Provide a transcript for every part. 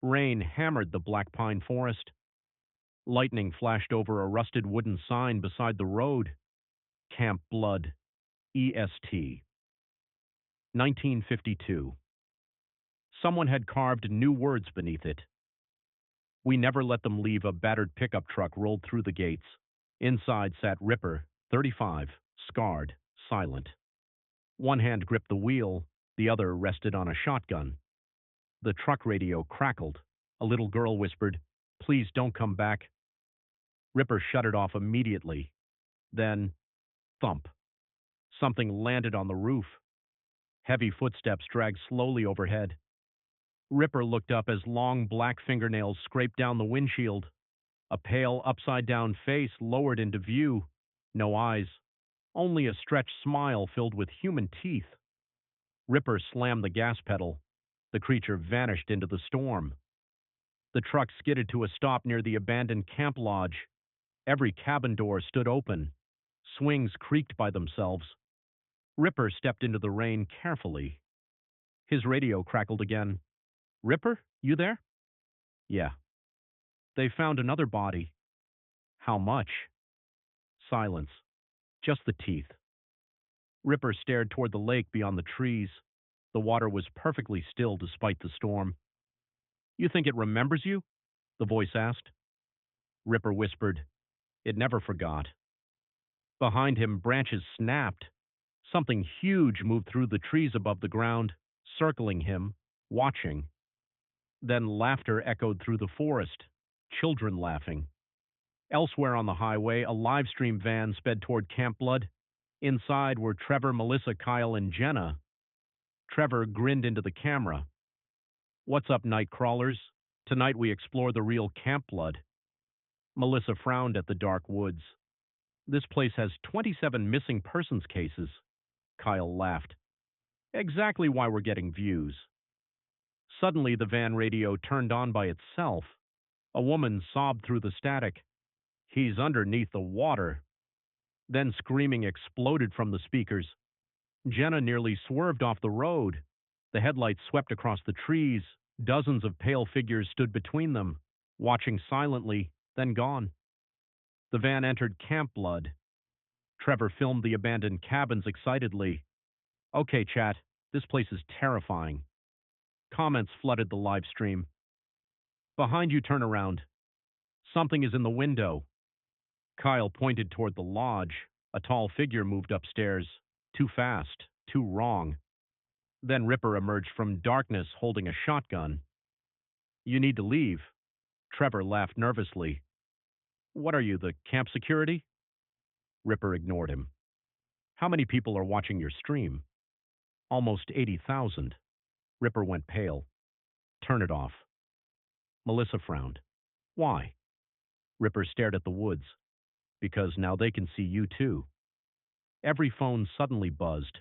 Rain hammered the black pine forest. Lightning flashed over a rusted wooden sign beside the road. Camp Blood, EST. 1952. Someone had carved new words beneath it. We never let them leave. A battered pickup truck rolled through the gates. Inside sat Ripper, 35, scarred, silent. One hand gripped the wheel, the other rested on a shotgun. The truck radio crackled. A little girl whispered, "Please don't come back." Ripper shut it off immediately. Then, thump. Something landed on the roof. Heavy footsteps dragged slowly overhead. Ripper looked up as long black fingernails scraped down the windshield. A pale, upside-down face lowered into view. No eyes. Only a stretched smile filled with human teeth. Ripper slammed the gas pedal. The creature vanished into the storm. The truck skidded to a stop near the abandoned camp lodge. Every cabin door stood open. Swings creaked by themselves. Ripper stepped into the rain carefully. His radio crackled again. "Ripper, you there?" "Yeah." "They found another body." "How much?" Silence. Just the teeth. Ripper stared toward the lake beyond the trees. The water was perfectly still despite the storm. "You think it remembers you?" the voice asked. Ripper whispered, "It never forgot." Behind him, branches snapped. Something huge moved through the trees above the ground, circling him, watching. Then laughter echoed through the forest, children laughing. Elsewhere on the highway, a live stream van sped toward Camp Blood. Inside were Trevor, Melissa, Kyle, and Jenna. Trevor grinned into the camera. "What's up, night crawlers? Tonight we explore the real Camp Blood." Melissa frowned at the dark woods. "This place has 27 missing persons cases." Kyle laughed. "Exactly why we're getting views." Suddenly, the van radio turned on by itself. A woman sobbed through the static. "He's underneath the water." Then screaming exploded from the speakers. Jenna nearly swerved off the road. The headlights swept across the trees. Dozens of pale figures stood between them, watching silently, then gone. The van entered Camp Blood. Trevor filmed the abandoned cabins excitedly. "Okay, chat, this place is terrifying." Comments flooded the live stream. "Behind you, turn around." "Something is in the window." Kyle pointed toward the lodge. A tall figure moved upstairs. Too fast, too wrong. Then Ripper emerged from darkness holding a shotgun. "You need to leave." Trevor laughed nervously. "What are you, the camp security?" Ripper ignored him. "How many people are watching your stream?" "Almost 80,000. Ripper went pale. "Turn it off." Melissa frowned. "Why?" Ripper stared at the woods. "Because now they can see you too." Every phone suddenly buzzed.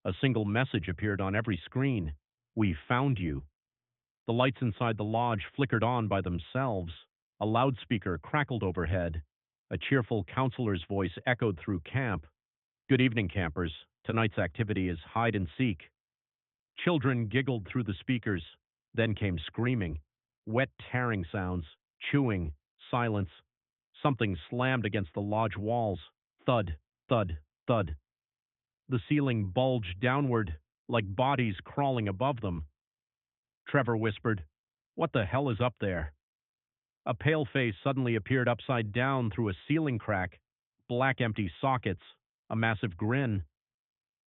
A single message appeared on every screen. "We found you." The lights inside the lodge flickered on by themselves. A loudspeaker crackled overhead. A cheerful counselor's voice echoed through camp. "Good evening, campers. Tonight's activity is hide and seek." Children giggled through the speakers. Then came screaming. Wet tearing sounds. Chewing. Silence. Something slammed against the lodge walls. Thud, thud, thud. The ceiling bulged downward, like bodies crawling above them. Trevor whispered, "What the hell is up there?" A pale face suddenly appeared upside down through a ceiling crack. Black empty sockets. A massive grin.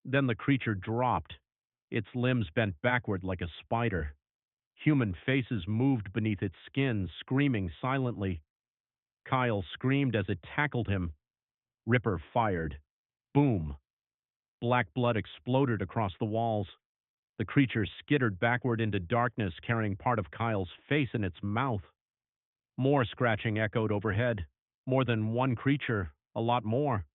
Then the creature dropped. Its limbs bent backward like a spider. Human faces moved beneath its skin, screaming silently. Kyle screamed as it tackled him. Ripper fired. Boom. Black blood exploded across the walls. The creature skittered backward into darkness, carrying part of Kyle's face in its mouth. More scratching echoed overhead. More than one creature, a lot more.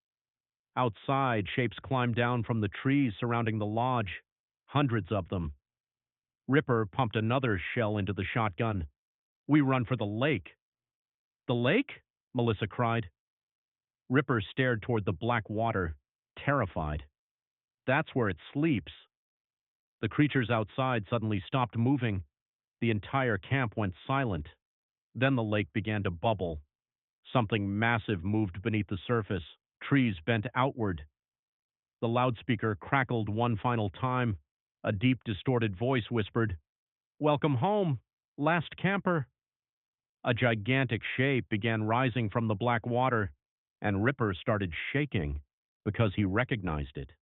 Outside, shapes climbed down from the trees surrounding the lodge. Hundreds of them. Ripper pumped another shell into the shotgun. "We run for the lake." "The lake?" Melissa cried. Ripper stared toward the black water, terrified. "That's where it sleeps." The creatures outside suddenly stopped moving. The entire camp went silent. Then the lake began to bubble. Something massive moved beneath the surface. Trees bent outward. The loudspeaker crackled one final time. A deep, distorted voice whispered, "Welcome home, last camper." A gigantic shape began rising from the black water, and Ripper started shaking because he recognized it.